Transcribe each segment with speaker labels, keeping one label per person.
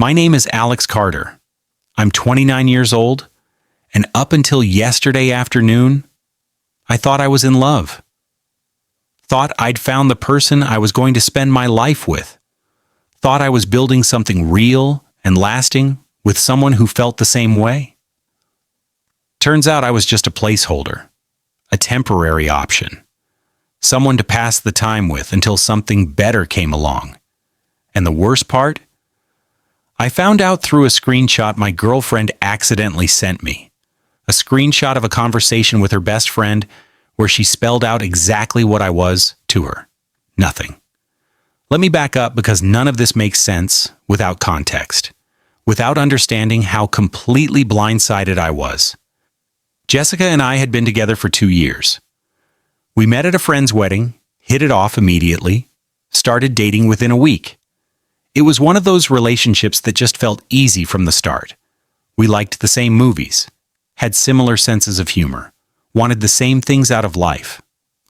Speaker 1: My name is Alex Carter. I'm 29 years old, and up until yesterday afternoon, I thought I was in love. Thought I'd found the person I was going to spend my life with. Thought I was building something real and lasting with someone who felt the same way. Turns out I was just a placeholder, a temporary option, someone to pass the time with until something better came along. And the worst part? I found out through a screenshot my girlfriend accidentally sent me. A screenshot of a conversation with her best friend where she spelled out exactly what I was to her. Nothing. Let me back up because none of this makes sense without context, without understanding how completely blindsided I was. Jessica and I had been together for 2 years. We met at a friend's wedding, hit it off immediately, started dating within a week. It was one of those relationships that just felt easy from the start. We liked the same movies, had similar senses of humor, wanted the same things out of life,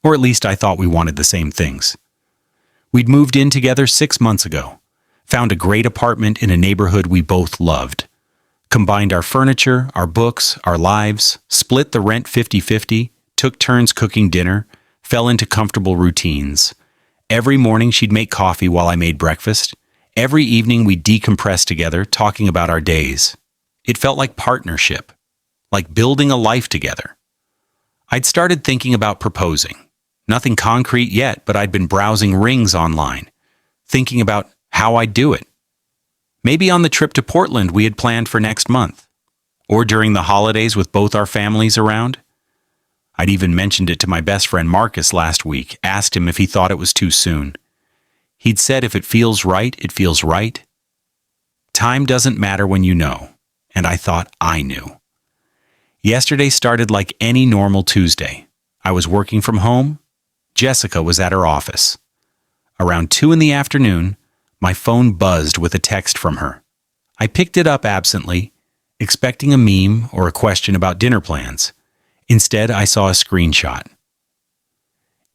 Speaker 1: or at least I thought we wanted the same things. We'd moved in together 6 months ago, found a great apartment in a neighborhood we both loved, combined our furniture, our books, our lives, split the rent 50-50, took turns cooking dinner, fell into comfortable routines. Every morning she'd make coffee while I made breakfast. Every evening we'd decompress together, talking about our days. It felt like partnership, like building a life together. I'd started thinking about proposing. Nothing concrete yet, but I'd been browsing rings online, thinking about how I'd do it. Maybe on the trip to Portland we had planned for next month, or during the holidays with both our families around. I'd even mentioned it to my best friend Marcus last week, asked him if he thought it was too soon. He'd said if it feels right, it feels right. Time doesn't matter when you know, and I thought I knew. Yesterday started like any normal Tuesday. I was working from home. Jessica was at her office. Around 2 p.m, my phone buzzed with a text from her. I picked it up absently, expecting a meme or a question about dinner plans. Instead, I saw a screenshot.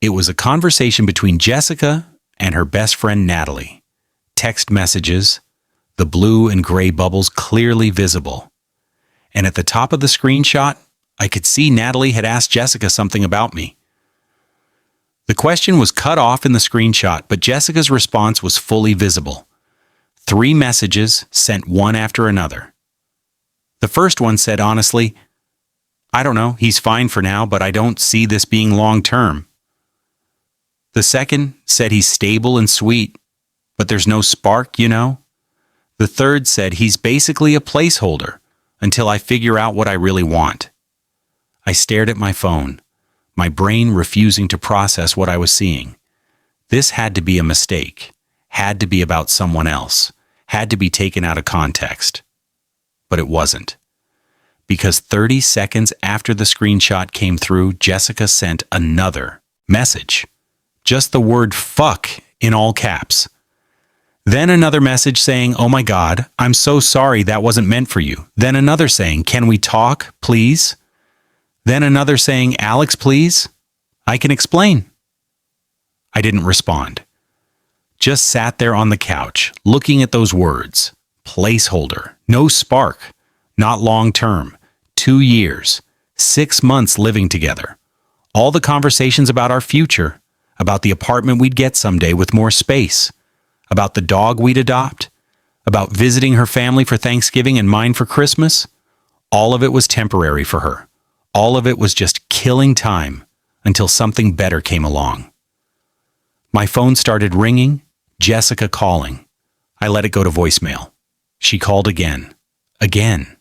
Speaker 1: It was a conversation between Jessica and her best friend Natalie. Text messages, the blue and gray bubbles clearly visible. And at the top of the screenshot, I could see Natalie had asked Jessica something about me. The question was cut off in the screenshot, but Jessica's response was fully visible. 3 messages sent one after another. The first one said honestly, "I don't know, he's fine for now, but I don't see this being long term." The second said he's stable and sweet, but there's no spark, you know. The third said he's basically a placeholder until I figure out what I really want. I stared at my phone, my brain refusing to process what I was seeing. This had to be a mistake, had to be about someone else, had to be taken out of context. But it wasn't. Because 30 seconds after the screenshot came through, Jessica sent another message. Just the word fuck in all caps. Then another message saying, "Oh my God, I'm so sorry that wasn't meant for you." Then another saying, "Can we talk, please?" Then another saying, "Alex, please? I can explain." I didn't respond. Just sat there on the couch, looking at those words. Placeholder, no spark, not long term, 2 years, 6 months living together. All the conversations about our future, about the apartment we'd get someday with more space, about the dog we'd adopt, about visiting her family for Thanksgiving and mine for Christmas. All of it was temporary for her. All of it was just killing time until something better came along. My phone started ringing, Jessica calling. I let it go to voicemail. She called again. Again.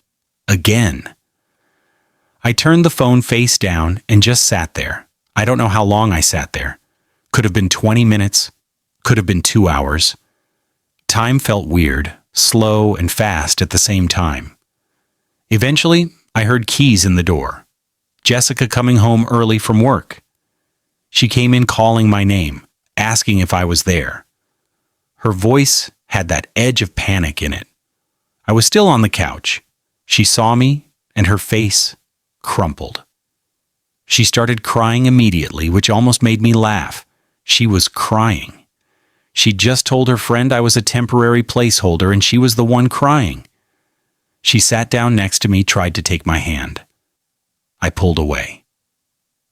Speaker 1: I turned the phone face down and just sat there. I don't know how long I sat there. Could have been 20 minutes. Could have been 2 hours. Time felt weird, slow and fast at the same time. Eventually, I heard keys in the door. Jessica coming home early from work. She came in calling my name, asking if I was there. Her voice had that edge of panic in it. I was still on the couch. She saw me, and her face crumpled. She started crying immediately, which almost made me laugh. She was crying. She'd just told her friend I was a temporary placeholder and she was the one crying. She sat down next to me, tried to take my hand. I pulled away.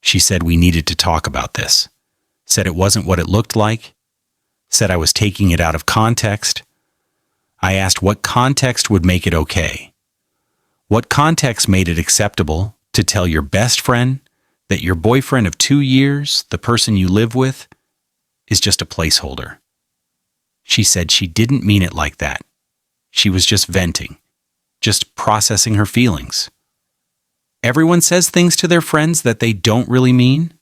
Speaker 1: She said we needed to talk about this. Said it wasn't what it looked like. Said I was taking it out of context. I asked what context would make it okay. What context made it acceptable to tell your best friend that your boyfriend of 2 years, the person you live with, is just a placeholder? She said she didn't mean it like that. She was just venting, just processing her feelings. Everyone says things to their friends that they don't really mean.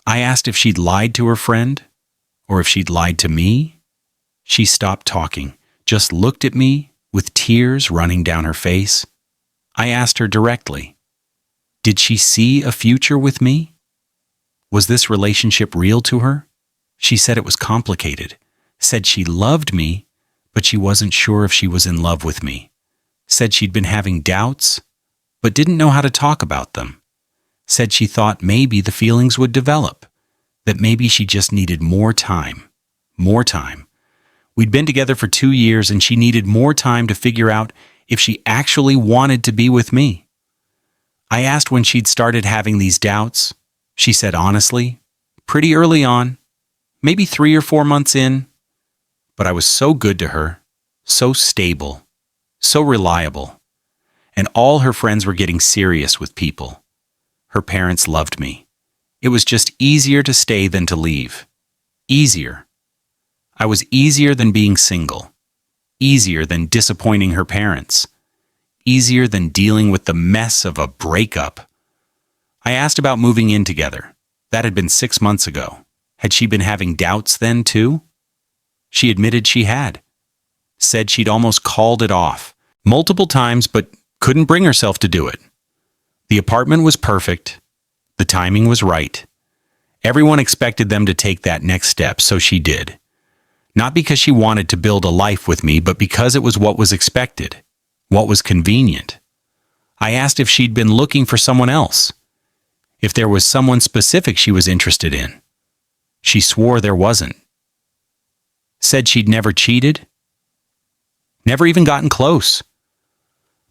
Speaker 1: I asked if she'd lied to her friend, or if she'd lied to me. She stopped talking, just looked at me with tears running down her face. I asked her directly, did she see a future with me? Was this relationship real to her? She said it was complicated. Said she loved me, but she wasn't sure if she was in love with me. Said she'd been having doubts, but didn't know how to talk about them. Said she thought maybe the feelings would develop, that maybe she just needed more time. More time. We'd been together for 2 years and she needed more time to figure out if she actually wanted to be with me. I asked when she'd started having these doubts. She said honestly, pretty early on, maybe 3 or 4 months in. But I was so good to her, so stable, so reliable. And all her friends were getting serious with people. Her parents loved me. It was just easier to stay than to leave. Easier. I was easier than being single. Easier than disappointing her parents. Easier than dealing with the mess of a breakup. I asked about moving in together. That had been 6 months ago. Had she been having doubts then too? She admitted she had. Said she'd almost called it off multiple times, but couldn't bring herself to do it. The apartment was perfect. The timing was right. Everyone expected them to take that next step, so she did. Not because she wanted to build a life with me, but because it was what was expected, what was convenient. I asked if she'd been looking for someone else, if there was someone specific she was interested in. She swore there wasn't. Said she'd never cheated, never even gotten close.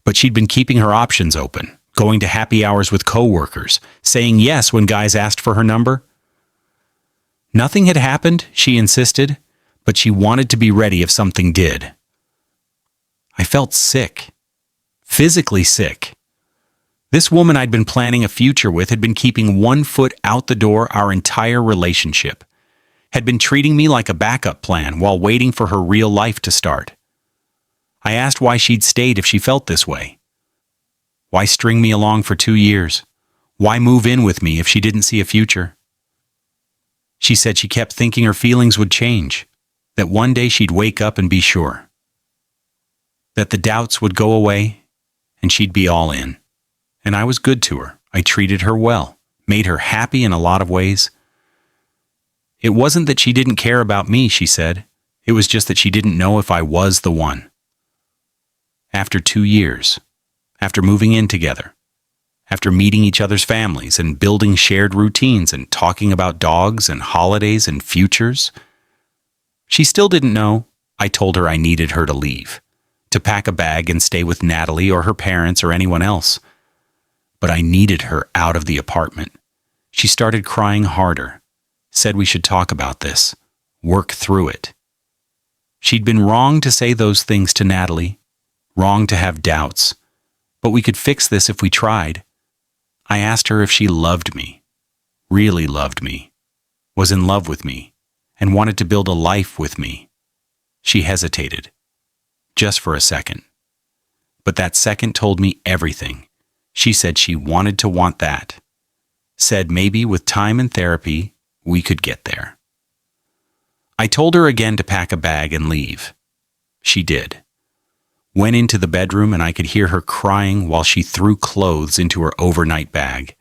Speaker 1: But she'd been keeping her options open, going to happy hours with coworkers, saying yes when guys asked for her number. Nothing had happened, she insisted, but she wanted to be ready if something did. I felt sick, physically sick. This woman I'd been planning a future with had been keeping 1 foot out the door our entire relationship, had been treating me like a backup plan while waiting for her real life to start. I asked why she'd stayed if she felt this way. Why string me along for 2 years? Why move in with me if she didn't see a future? She said she kept thinking her feelings would change, that one day she'd wake up and be sure. That the doubts would go away and she'd be all in. And I was good to her. I treated her well, made her happy in a lot of ways. It wasn't that she didn't care about me, she said. It was just that she didn't know if I was the one. After 2 years, after moving in together, after meeting each other's families and building shared routines and talking about dogs and holidays and futures, she still didn't know. I told her I needed her to leave, to pack a bag and stay with Natalie or her parents or anyone else. But I needed her out of the apartment. She started crying harder, said we should talk about this, work through it. She'd been wrong to say those things to Natalie, wrong to have doubts, but we could fix this if we tried. I asked her if she loved me, really loved me, was in love with me, and wanted to build a life with me. She hesitated, just for a second. But that second told me everything. She said she wanted to want that. Said maybe with time and therapy, we could get there. I told her again to pack a bag and leave. She did. Went into the bedroom and I could hear her crying while she threw clothes into her overnight bag.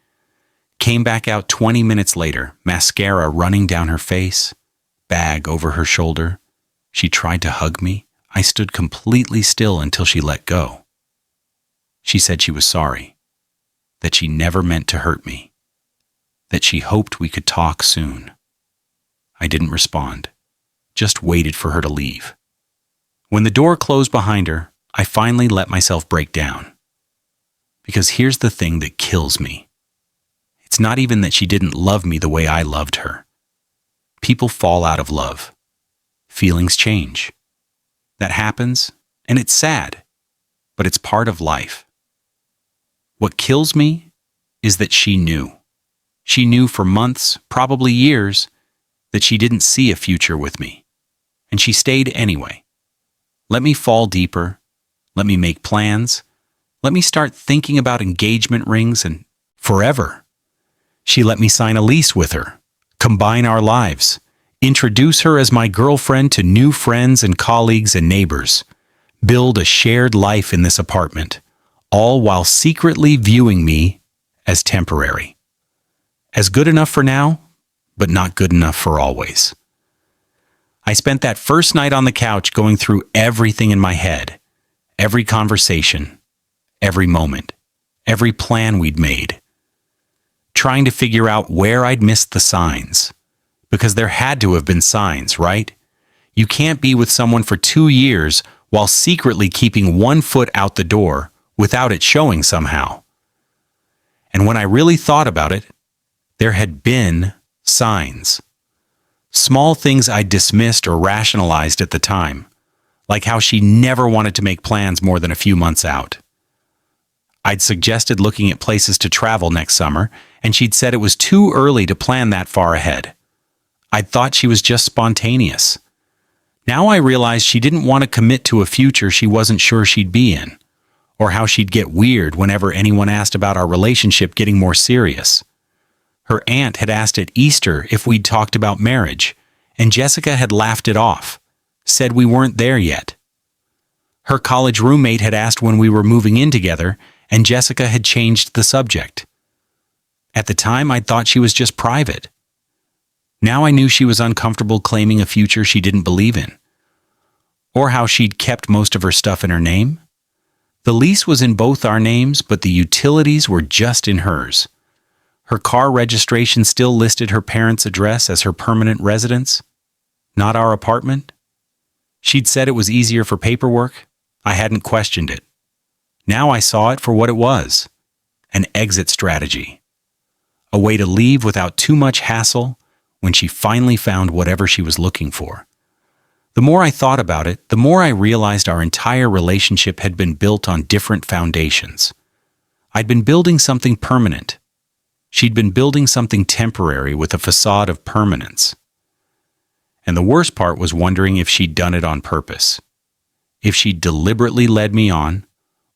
Speaker 1: Came back out 20 minutes later, mascara running down her face, bag over her shoulder. She tried to hug me. I stood completely still until she let go. She said she was sorry, that she never meant to hurt me, that she hoped we could talk soon. I didn't respond. just waited for her to leave. When the door closed behind her, I finally let myself break down. Because here's the thing that kills me. It's not even that she didn't love me the way I loved her. People fall out of love. Feelings change. That happens, and it's sad, but it's part of life. What kills me is that she knew. She knew for months, probably years, that she didn't see a future with me. And she stayed anyway. Let me fall deeper. Let me make plans. Let me start thinking about engagement rings and forever. She let me sign a lease with her, combine our lives, introduce her as my girlfriend to new friends and colleagues and neighbors, build a shared life in this apartment, all while secretly viewing me as temporary. As good enough for now, but not good enough for always. I spent that first night on the couch going through everything in my head, every conversation, every moment, every plan we'd made, trying to figure out where I'd missed the signs. Because there had to have been signs, right? You can't be with someone for 2 years while secretly keeping 1 foot out the door without it showing somehow. And when I really thought about it, there had been signs. Small things I dismissed or rationalized at the time, like how she never wanted to make plans more than a few months out. I'd suggested looking at places to travel next summer, and she'd said it was too early to plan that far ahead. I'd thought she was just spontaneous. Now I realized she didn't want to commit to a future she wasn't sure she'd be in, or how she'd get weird whenever anyone asked about our relationship getting more serious. Her aunt had asked at Easter if we'd talked about marriage, and Jessica had laughed it off, said we weren't there yet. Her college roommate had asked when we were moving in together, and Jessica had changed the subject. At the time, I'd thought she was just private. Now I knew she was uncomfortable claiming a future she didn't believe in. Or how she'd kept most of her stuff in her name. The lease was in both our names, but the utilities were just in hers. Her car registration still listed her parents' address as her permanent residence, not our apartment. She'd said it was easier for paperwork. I hadn't questioned it. Now I saw it for what it was, an exit strategy. A way to leave without too much hassle when she finally found whatever she was looking for. The more I thought about it, the more I realized our entire relationship had been built on different foundations. I'd been building something permanent. She'd been building something temporary with a facade of permanence. And the worst part was wondering if she'd done it on purpose. If she'd deliberately led me on,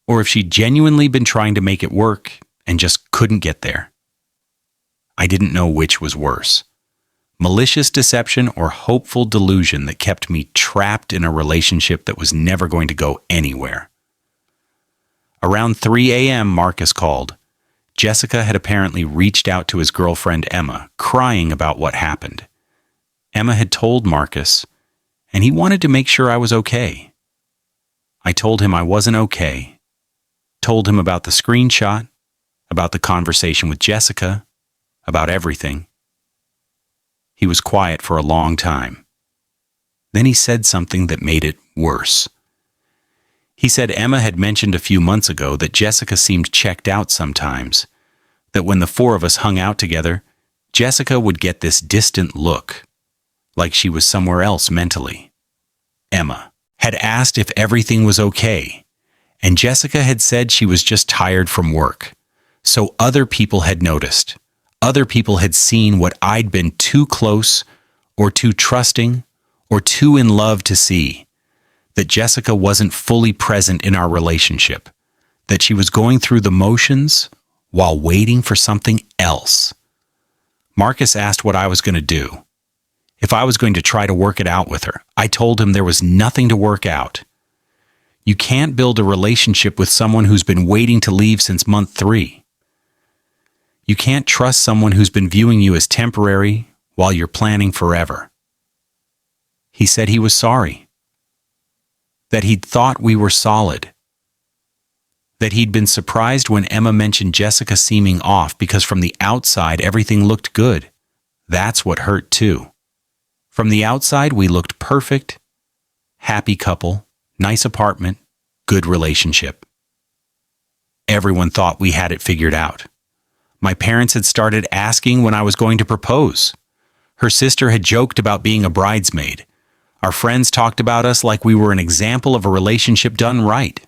Speaker 1: or if she'd genuinely been trying to make it work and just couldn't get there. I didn't know which was worse. Malicious deception or hopeful delusion that kept me trapped in a relationship that was never going to go anywhere. Around 3 a.m., Marcus called. Jessica had apparently reached out to his girlfriend Emma, crying about what happened. Emma had told Marcus, and he wanted to make sure I was okay. I told him I wasn't okay. Told him about the screenshot, about the conversation with Jessica, about everything. He was quiet for a long time. Then he said something that made it worse. He said Emma had mentioned a few months ago that Jessica seemed checked out sometimes, that when the 4 of us hung out together, Jessica would get this distant look, like she was somewhere else mentally. Emma had asked if everything was okay, and Jessica had said she was just tired from work, so other people had noticed. Other people had seen what I'd been too close or too trusting or too in love to see, that Jessica wasn't fully present in our relationship, that she was going through the motions while waiting for something else. Marcus asked what I was going to do, if I was going to try to work it out with her. I told him there was nothing to work out. You can't build a relationship with someone who's been waiting to leave since month 3. You can't trust someone who's been viewing you as temporary while you're planning forever. He said he was sorry, that he'd thought we were solid, that he'd been surprised when Emma mentioned Jessica seeming off because from the outside everything looked good. That's what hurt too. From the outside, we looked perfect, happy couple, nice apartment, good relationship. Everyone thought we had it figured out. My parents had started asking when I was going to propose. Her sister had joked about being a bridesmaid. Our friends talked about us like we were an example of a relationship done right.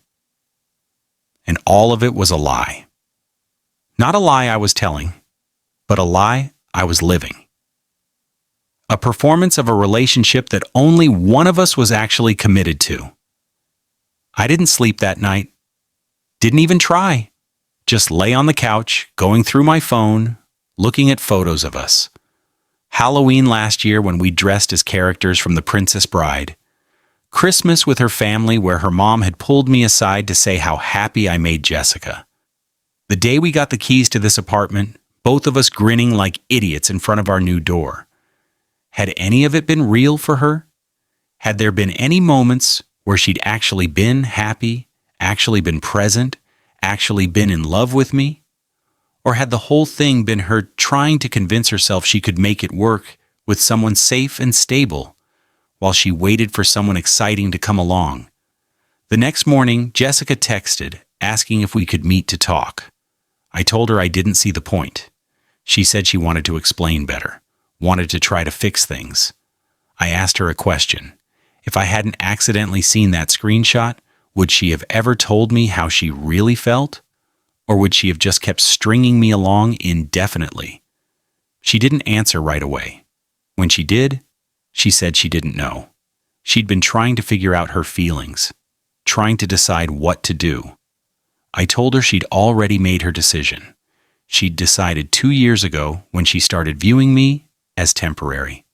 Speaker 1: And all of it was a lie. Not a lie I was telling, but a lie I was living. A performance of a relationship that only one of us was actually committed to. I didn't sleep that night. Didn't even try. Just lay on the couch, going through my phone, looking at photos of us. Halloween last year when we dressed as characters from The Princess Bride. Christmas with her family where her mom had pulled me aside to say how happy I made Jessica. The day we got the keys to this apartment, both of us grinning like idiots in front of our new door. Had any of it been real for her? Had there been any moments where she'd actually been happy, actually been present, actually been in love with me? Or had the whole thing been her trying to convince herself she could make it work with someone safe and stable while she waited for someone exciting to come along? The next morning, Jessica texted, asking if we could meet to talk. I told her I didn't see the point. She said she wanted to explain better, wanted to try to fix things. I asked her a question. If I hadn't accidentally seen that screenshot, would she have ever told me how she really felt? Or would she have just kept stringing me along indefinitely? She didn't answer right away. When she did, she said she didn't know. She'd been trying to figure out her feelings, trying to decide what to do. I told her she'd already made her decision. She'd decided 2 years ago when she started viewing me as temporary.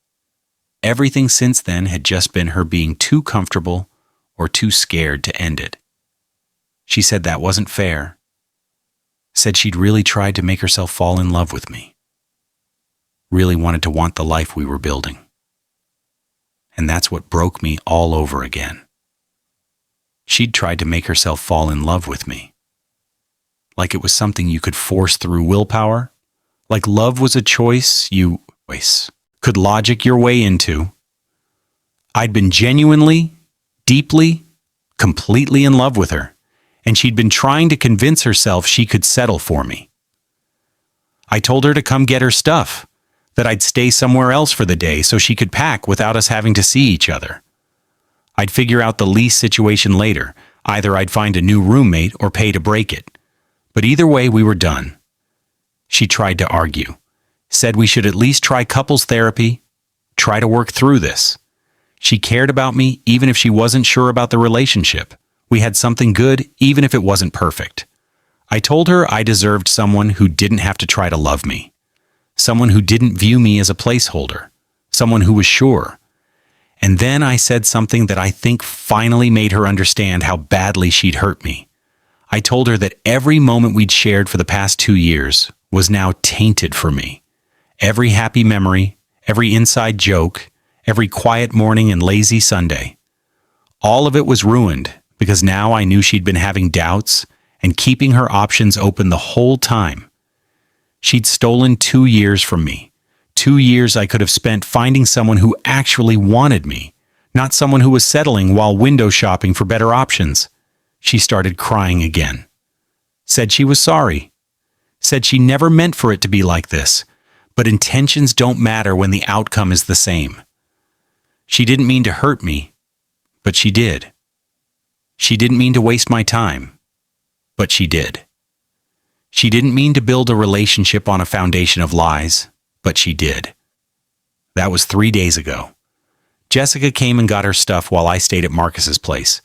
Speaker 1: Everything since then had just been her being too comfortable or too scared to end it. She said that wasn't fair. Said she'd really tried to make herself fall in love with me. Really wanted to want the life we were building. And that's what broke me all over again. She'd tried to make herself fall in love with me. Like it was something you could force through willpower. Like love was a choice you could logic your way into. I'd been genuinely, deeply, completely in love with her, and she'd been trying to convince herself she could settle for me. I told her to come get her stuff, that I'd stay somewhere else for the day so she could pack without us having to see each other. I'd figure out the lease situation later. Either I'd find a new roommate or pay to break it. But either way, we were done. She tried to argue, said we should at least try couples therapy, try to work through this. She cared about me even if she wasn't sure about the relationship. We had something good even if it wasn't perfect. I told her I deserved someone who didn't have to try to love me. Someone who didn't view me as a placeholder. Someone who was sure. And then I said something that I think finally made her understand how badly she'd hurt me. I told her that every moment we'd shared for the past 2 years was now tainted for me. Every happy memory, every inside joke, every quiet morning and lazy Sunday. All of it was ruined because now I knew she'd been having doubts and keeping her options open the whole time. She'd stolen 2 years from me. 2 years I could have spent finding someone who actually wanted me, not someone who was settling while window shopping for better options. She started crying again. Said she was sorry. Said she never meant for it to be like this, but intentions don't matter when the outcome is the same. She didn't mean to hurt me, but she did. She didn't mean to waste my time, but she did. She didn't mean to build a relationship on a foundation of lies, but she did. That was 3 days ago. Jessica came and got her stuff while I stayed at Marcus's place.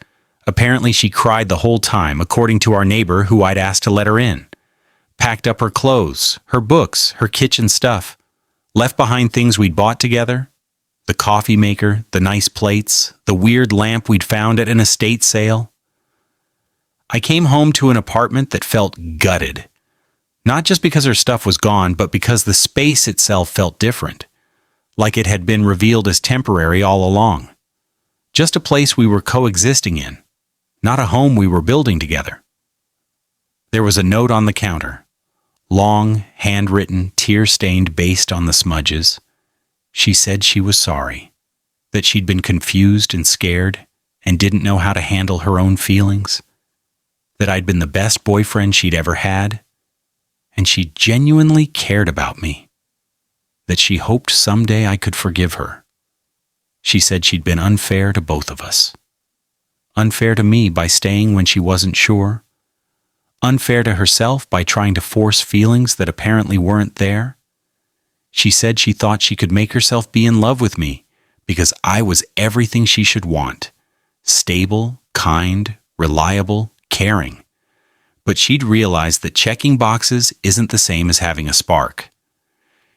Speaker 1: Apparently she cried the whole time, according to our neighbor who I'd asked to let her in. Packed up her clothes, her books, her kitchen stuff. Left behind things we'd bought together. The coffee maker, the nice plates, the weird lamp we'd found at an estate sale. I came home to an apartment that felt gutted. Not just because her stuff was gone, but because the space itself felt different. Like it had been revealed as temporary all along. Just a place we were coexisting in. Not a home we were building together. There was a note on the counter. Long, handwritten, tear-stained based on the smudges. She said she was sorry. that she'd been confused and scared and didn't know how to handle her own feelings, that I'd been the best boyfriend she'd ever had, and she genuinely cared about me, that she hoped someday I could forgive her. She said she'd been unfair to both of us. Unfair to me by staying when she wasn't sure. Unfair to herself by trying to force feelings that apparently weren't there. She said she thought she could make herself be in love with me because I was everything she should want. Stable, kind, reliable, caring. But she'd realized that checking boxes isn't the same as having a spark.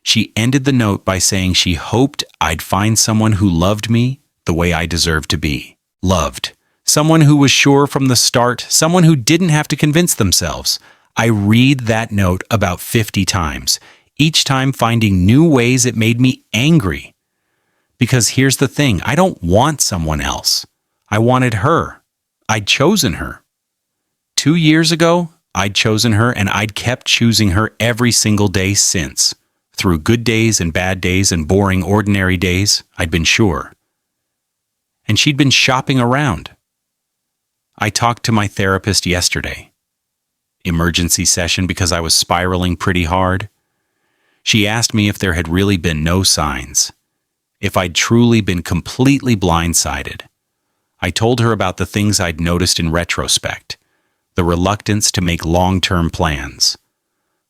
Speaker 1: She ended the note by saying she hoped I'd find someone who loved me the way I deserved to be. Loved. Someone who was sure from the start, someone who didn't have to convince themselves. I read that note about 50 times, each time finding new ways it made me angry. Because here's the thing, I don't want someone else. I wanted her. I'd chosen her. 2 years ago, I'd chosen her and I'd kept choosing her every single day since. Through good days and bad days and boring ordinary days, I'd been sure. And she'd been shopping around. I talked to my therapist yesterday. Emergency session because I was spiraling pretty hard. She asked me if there had really been no signs, if I'd truly been completely blindsided. I told her about the things I'd noticed in retrospect, the reluctance to make long-term plans,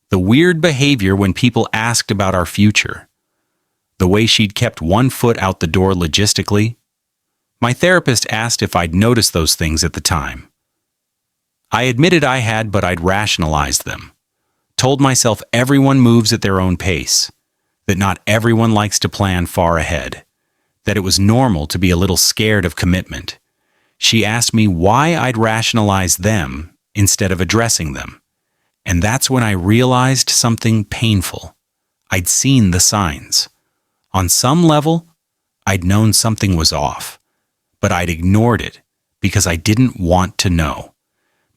Speaker 1: the weird behavior when people asked about our future, the way she'd kept one foot out the door logistically. My therapist asked if I'd noticed those things at the time. I admitted I had, but I'd rationalized them. Told myself everyone moves at their own pace, that not everyone likes to plan far ahead, that it was normal to be a little scared of commitment. She asked me why I'd rationalize them instead of addressing them. And that's when I realized something painful. I'd seen the signs. On some level, I'd known something was off. But I'd ignored it because I didn't want to know,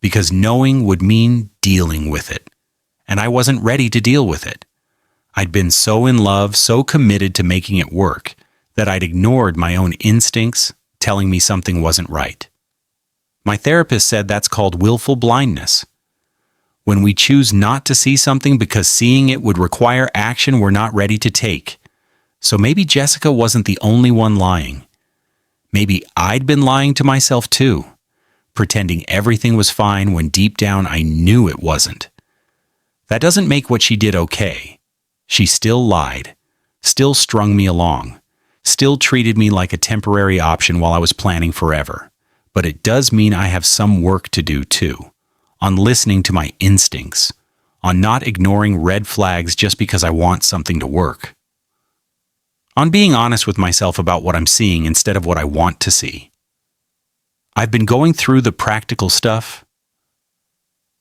Speaker 1: because knowing would mean dealing with it, and I wasn't ready to deal with it. I'd been so in love, so committed to making it work, that I'd ignored my own instincts telling me something wasn't right. My therapist said that's called willful blindness. When we choose not to see something because seeing it would require action we're not ready to take. So maybe Jessica wasn't the only one lying. Maybe I'd been lying to myself too, pretending everything was fine when deep down I knew it wasn't. That doesn't make what she did okay. She still lied, still strung me along, still treated me like a temporary option while I was planning forever. But it does mean I have some work to do too, on listening to my instincts, on not ignoring red flags just because I want something to work. On being honest with myself about what I'm seeing instead of what I want to see. I've been going through the practical stuff.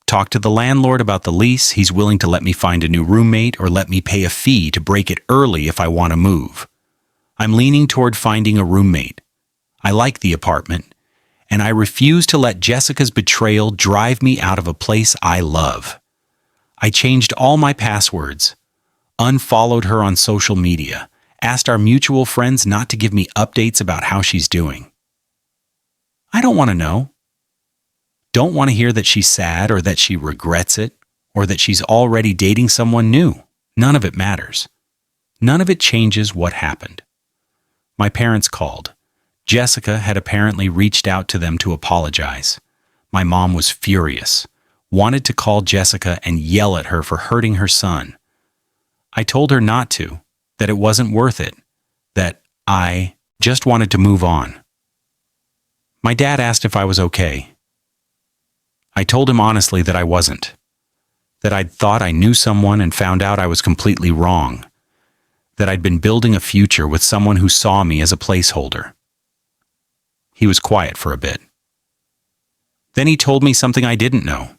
Speaker 1: Talked to the landlord about the lease. He's willing to let me find a new roommate or let me pay a fee to break it early if I want to move. I'm leaning toward finding a roommate. I like the apartment, and I refuse to let Jessica's betrayal drive me out of a place I love. I changed all my passwords, unfollowed her on social media, asked our mutual friends not to give me updates about how she's doing. I don't want to know. Don't want to hear that she's sad or that she regrets it or that she's already dating someone new. None of it matters. None of it changes what happened. My parents called. Jessica had apparently reached out to them to apologize. My mom was furious, wanted to call Jessica and yell at her for hurting her son. I told her not to, that it wasn't worth it, that I just wanted to move on. My dad asked if I was okay. I told him honestly that I wasn't, that I'd thought I knew someone and found out I was completely wrong, that I'd been building a future with someone who saw me as a placeholder. He was quiet for a bit. Then he told me something I didn't know.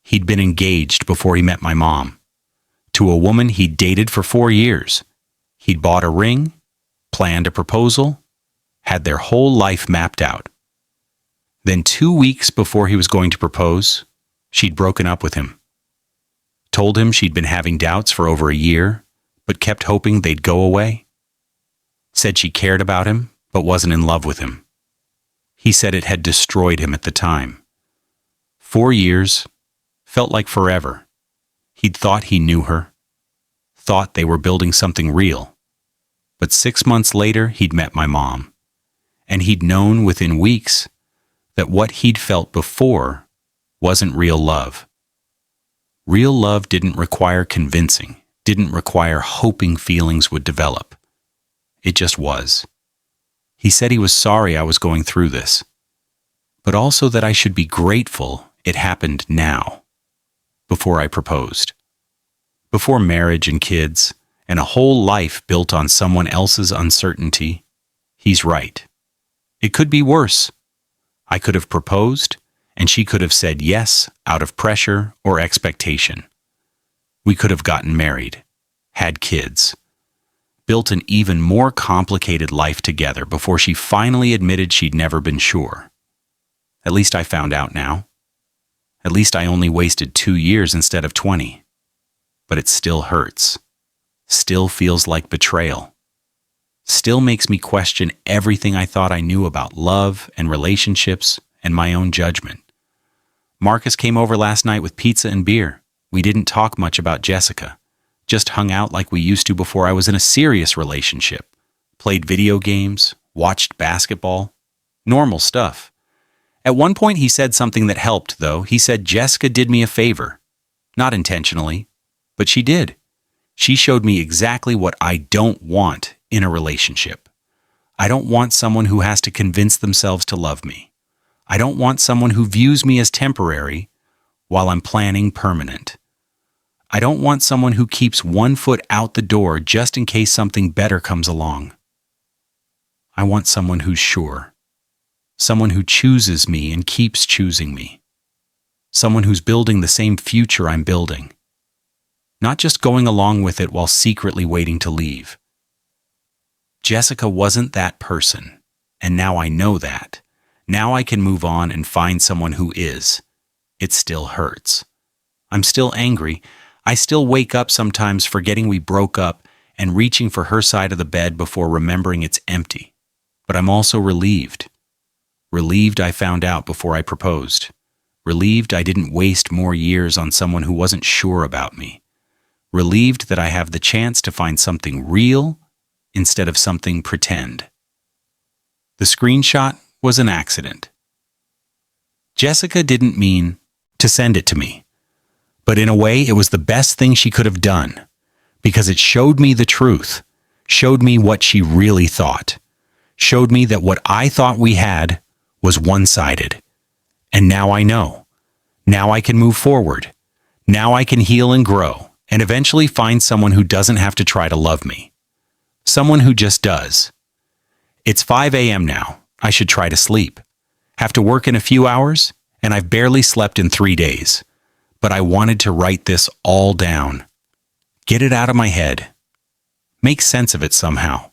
Speaker 1: He'd been engaged before he met my mom, to a woman he'd dated for 4 years. He'd bought a ring, planned a proposal, had their whole life mapped out. Then 2 weeks before he was going to propose, she'd broken up with him. Told him she'd been having doubts for over a year, but kept hoping they'd go away. Said she cared about him, but wasn't in love with him. He said it had destroyed him at the time. 4 years felt like forever. He'd thought he knew her, thought they were building something real. But 6 months later, he'd met my mom, and he'd known within weeks that what he'd felt before wasn't real love. Real love didn't require convincing, didn't require hoping feelings would develop. It just was. He said he was sorry I was going through this, but also that I should be grateful it happened now, before I proposed. Before marriage and kids, and a whole life built on someone else's uncertainty. He's right. It could be worse. I could have proposed, and she could have said yes out of pressure or expectation. We could have gotten married, had kids, built an even more complicated life together before she finally admitted she'd never been sure. At least I found out now. At least I only wasted 2 years instead of 20. But it still hurts. Still feels like betrayal. Still makes me question everything I thought I knew about love and relationships and my own judgment. Marcus came over last night with pizza and beer. We didn't talk much about Jessica. Just hung out like we used to before I was in a serious relationship. Played video games, watched basketball. Normal stuff. At one point he said something that helped, though. He said Jessica did me a favor. Not intentionally, but she did. She showed me exactly what I don't want in a relationship. I don't want someone who has to convince themselves to love me. I don't want someone who views me as temporary while I'm planning permanent. I don't want someone who keeps one foot out the door just in case something better comes along. I want someone who's sure. Someone who chooses me and keeps choosing me. Someone who's building the same future I'm building. Not just going along with it while secretly waiting to leave. Jessica wasn't that person, and now I know that. Now I can move on and find someone who is. It still hurts. I'm still angry. I still wake up sometimes forgetting we broke up and reaching for her side of the bed before remembering it's empty. But I'm also relieved. Relieved I found out before I proposed. Relieved I didn't waste more years on someone who wasn't sure about me. Relieved that I have the chance to find something real instead of something pretend. The screenshot was an accident. Jessica didn't mean to send it to me. But in a way, it was the best thing she could have done, because it showed me the truth, showed me what she really thought, showed me that what I thought we had was one-sided. And now I know. Now I can move forward. Now I can heal and grow, and eventually find someone who doesn't have to try to love me. Someone who just does. It's 5 a.m. now. I should try to sleep. Have to work in a few hours, and I've barely slept in 3 days. But I wanted to write this all down. Get it out of my head. Make sense of it somehow.